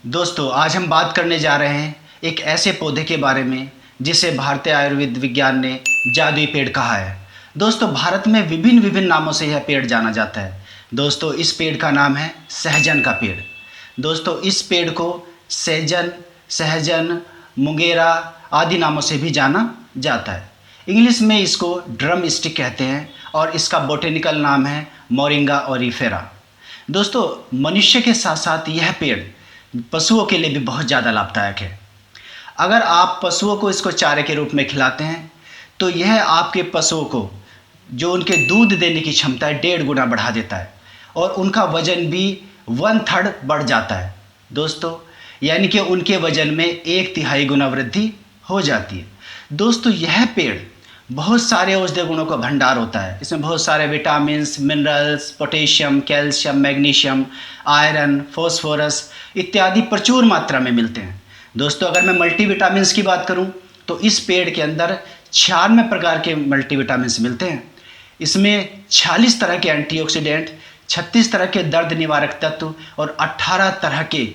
दोस्तों आज हम बात करने जा रहे हैं एक ऐसे पौधे के बारे में जिसे भारतीय आयुर्वेद विज्ञान ने जादुई पेड़ कहा है। दोस्तों भारत में विभिन्न विभिन्न नामों से यह पेड़ जाना जाता है। दोस्तों इस पेड़ का नाम है सहजन का पेड़। दोस्तों इस पेड़ को सहजन, सहजन, मुंगेरा आदि नामों से भी जाना जाता है। इंग्लिश में इसको ड्रम स्टिक कहते हैं और इसका बोटेनिकल नाम है मोरिंगा ओरिफेरा। दोस्तों मनुष्य के साथ साथ यह पेड़ पशुओं के लिए भी बहुत ज़्यादा लाभदायक है। अगर आप पशुओं को इसको चारे के रूप में खिलाते हैं तो यह आपके पशुओं को जो उनके दूध देने की क्षमता है 1.5 गुना बढ़ा देता है और उनका वजन भी 1/3 बढ़ जाता है। दोस्तों यानी कि उनके वजन में 1/3 गुना वृद्धि हो जाती है। दोस्तों यह पेड़ बहुत सारे औषधीय गुणों का भंडार होता है। इसमें बहुत सारे vitamins, minerals, potassium, calcium, magnesium, iron, phosphorus इत्यादि प्रचुर मात्रा में मिलते हैं। दोस्तों अगर मैं मल्टीविटामिन्स की बात करूं तो इस पेड़ के अंदर 96 प्रकार के मल्टीविटामिन्स मिलते हैं। इसमें 46 तरह के एंटीऑक्सीडेंट, 36 तरह के दर्द निवारक तत्व और 18 तरह के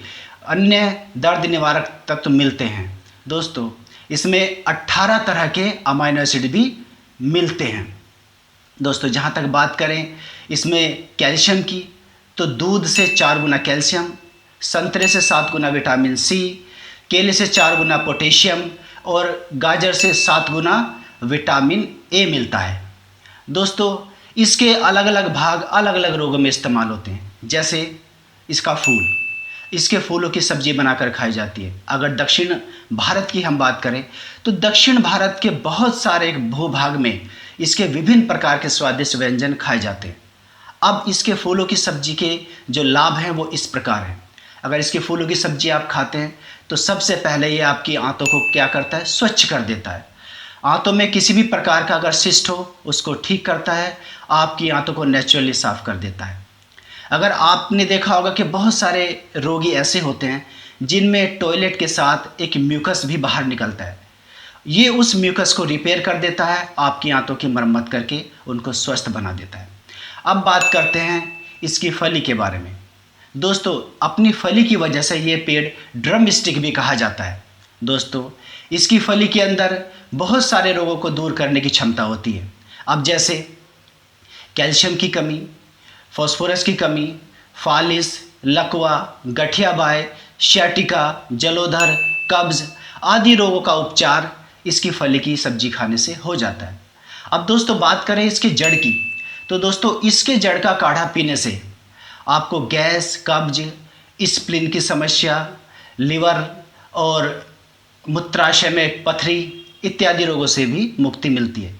अन्य दर्द निवारक तत्व मिलते हैं। दोस्तों इसमें 18 तरह के अमाइनो एसिड भी मिलते हैं। दोस्तों जहाँ तक बात करें इसमें कैल्शियम की तो दूध से 4 गुना कैल्शियम, संतरे से 7 गुना विटामिन सी, केले से 4 गुना पोटेशियम और गाजर से 7 गुना विटामिन ए मिलता है। दोस्तों इसके अलग अलग भाग अलग अलग रोगों में इस्तेमाल होते हैं। जैसे इसका फूल, इसके फूलों की सब्जी बनाकर खाई जाती है। अगर दक्षिण भारत की हम बात करें तो दक्षिण भारत के बहुत सारे भूभाग में इसके विभिन्न प्रकार के स्वादिष्ट व्यंजन खाए जाते हैं। अब इसके फूलों की सब्जी के जो लाभ हैं वो इस प्रकार हैं। अगर इसके फूलों की सब्जी आप खाते हैं तो सबसे पहले ये आपकी आंतों को क्या करता है, स्वच्छ कर देता है। आंतों में किसी भी प्रकार का अगर सिस्ट हो उसको ठीक करता है, आपकी आंतों को नेचुरली साफ कर देता है। अगर आपने देखा होगा कि बहुत सारे रोगी ऐसे होते हैं जिनमें टॉयलेट के साथ एक म्यूकस भी बाहर निकलता है, ये उस म्यूकस को रिपेयर कर देता है, आपकी आंतों की मरम्मत करके उनको स्वस्थ बना देता है। अब बात करते हैं इसकी फली के बारे में। दोस्तों अपनी फली की वजह से ये पेड़ ड्रम स्टिक भी कहा जाता है। दोस्तों इसकी फली के अंदर बहुत सारे रोगों को दूर करने की क्षमता होती है। अब जैसे कैल्शियम की कमी, फॉस्फोरस की कमी, फालिस, लकवा, गठिया बाय, शैटिका, जलोदर, कब्ज आदि रोगों का उपचार इसकी फली की सब्जी खाने से हो जाता है। अब दोस्तों बात करें इसकी जड़ की तो दोस्तों इसके जड़ का काढ़ा पीने से आपको गैस, कब्ज, स्प्लीन की समस्या, लिवर और मूत्राशय में पथरी इत्यादि रोगों से भी मुक्ति मिलती है।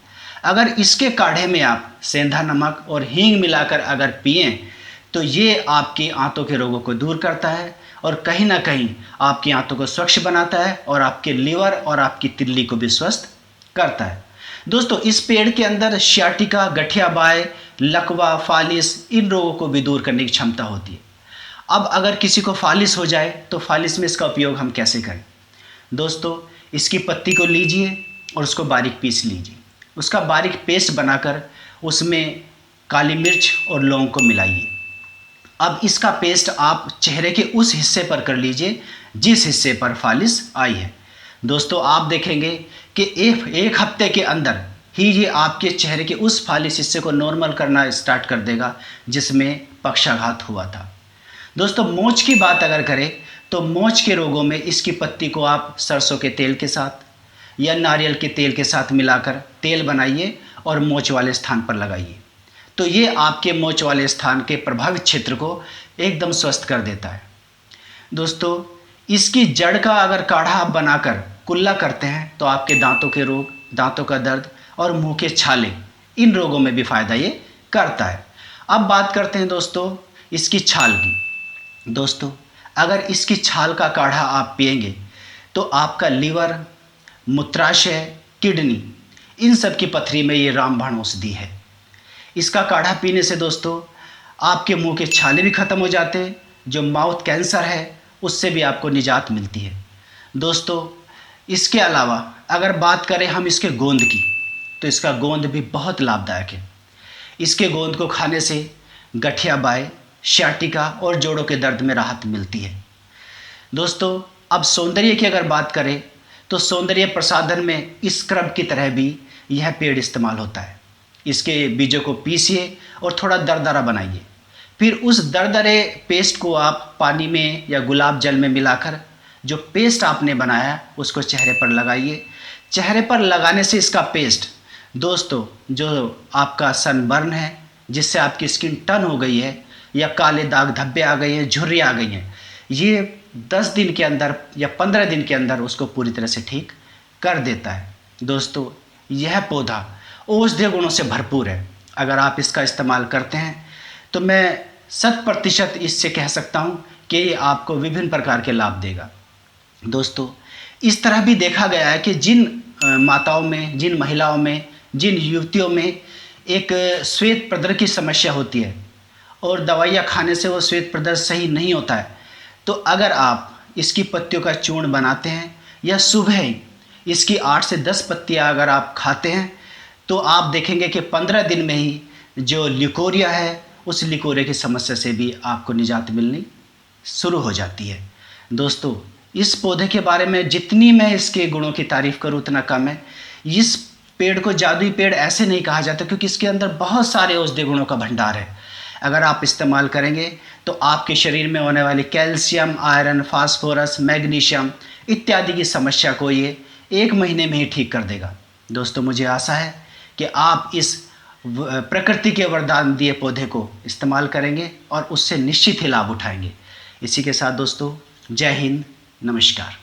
अगर इसके काढ़े में आप सेंधा नमक और हींग मिलाकर अगर पिएं तो ये आपकी आंतों के रोगों को दूर करता है और कहीं ना कहीं आपकी आंतों को स्वच्छ बनाता है और आपके लीवर और आपकी तिल्ली को भी स्वस्थ करता है। दोस्तों इस पेड़ के अंदर सियाटिका, गठिया बाय, लकवा, फालिस इन रोगों को भी दूर करने की क्षमता होती है। अब अगर किसी को फालिस हो जाए तो फालिस में इसका उपयोग हम कैसे करें? दोस्तों इसकी पत्ती को लीजिए और उसको बारीक पीस लीजिए, उसका बारीक पेस्ट बनाकर उसमें काली मिर्च और लौंग को मिलाइए। अब इसका पेस्ट आप चेहरे के उस हिस्से पर कर लीजिए जिस हिस्से पर फालिस आई है। दोस्तों आप देखेंगे कि एक हफ्ते के अंदर ही ये आपके चेहरे के उस फालिस हिस्से को नॉर्मल करना स्टार्ट कर देगा जिसमें पक्षाघात हुआ था। दोस्तों मोच की बात अगर करें तो मोच के रोगों में इसकी पत्ती को आप सरसों के तेल के साथ या नारियल के तेल के साथ मिलाकर तेल बनाइए और मोच वाले स्थान पर लगाइए, तो ये आपके मोच वाले स्थान के प्रभावित क्षेत्र को एकदम स्वस्थ कर देता है। दोस्तों इसकी जड़ का अगर काढ़ा आप बनाकर कुल्ला करते हैं तो आपके दांतों के रोग, दांतों का दर्द और मुंह के छाले इन रोगों में भी फ़ायदा ये करता है। अब बात करते हैं दोस्तों इसकी छाल की। दोस्तों अगर इसकी छाल का काढ़ा आप पिएंगे तो आपका लीवर, मूत्राशय, किडनी इन सब की पथरी में ये रामबाण औषधि है। इसका काढ़ा पीने से दोस्तों आपके मुंह के छाले भी ख़त्म हो जाते हैं, जो माउथ कैंसर है उससे भी आपको निजात मिलती है। दोस्तों इसके अलावा अगर बात करें हम इसके गोंद की तो इसका गोंद भी बहुत लाभदायक है। इसके गोंद को खाने से गठिया बाय, सियाटिका और जोड़ों के दर्द में राहत मिलती है। दोस्तों, अब सौंदर्य की अगर बात करें तो सौंदर्य प्रसाधन में स्क्रब की तरह भी यह पेड़ इस्तेमाल होता है। इसके बीजों को पीसिए और थोड़ा दरदरा बनाइए। फिर उस दरदरे पेस्ट को आप पानी में या गुलाब जल में मिलाकर जो पेस्ट आपने बनाया उसको चेहरे पर लगाइए। चेहरे पर लगाने से इसका पेस्ट दोस्तों, जो आपका सनबर्न है, जिससे आपकी स्किन टर्न हो गई है या काले दाग धब्बे आ गए हैं, झुर्रियाँ आ गई हैं, ये 10 दिन के अंदर या 15 दिन के अंदर उसको पूरी तरह से ठीक कर देता है। दोस्तों, यह पौधा औषधीय गुणों से भरपूर है। अगर आप इसका इस्तेमाल करते हैं तो मैं 100% इससे कह सकता हूँ कि ये आपको विभिन्न प्रकार के लाभ देगा। दोस्तों, इस तरह भी देखा गया है कि जिन माताओं में, जिन महिलाओं में, जिन युवतियों में एक श्वेत प्रदर की समस्या होती है और दवाइयाँ खाने से वो श्वेत प्रदर सही नहीं होता है, तो अगर आप इसकी पत्तियों का चूर्ण बनाते हैं या सुबह ही इसकी 8 से 10 पत्तियाँ अगर आप खाते हैं तो आप देखेंगे कि 15 दिन में ही जो ल्यूकोरिया है उस ल्यूकोरिया की समस्या से भी आपको निजात मिलनी शुरू हो जाती है। दोस्तों, इस पौधे के बारे में जितनी मैं इसके गुणों की तारीफ़ करूँ उतना कम है। इस पेड़ को जादुई पेड़ ऐसे नहीं कहा जाता क्योंकि इसके अंदर बहुत सारे औषधीय गुणों का भंडार है। अगर आप इस्तेमाल करेंगे तो आपके शरीर में होने वाली कैल्शियम, आयरन, फास्फोरस, मैग्नीशियम इत्यादि की समस्या को ये 1 महीने में ही ठीक कर देगा। दोस्तों, मुझे आशा है कि आप इस प्रकृति के वरदान दिए पौधे को इस्तेमाल करेंगे और उससे निश्चित ही लाभ उठाएंगे। इसी के साथ दोस्तों, जय हिंद, नमस्कार।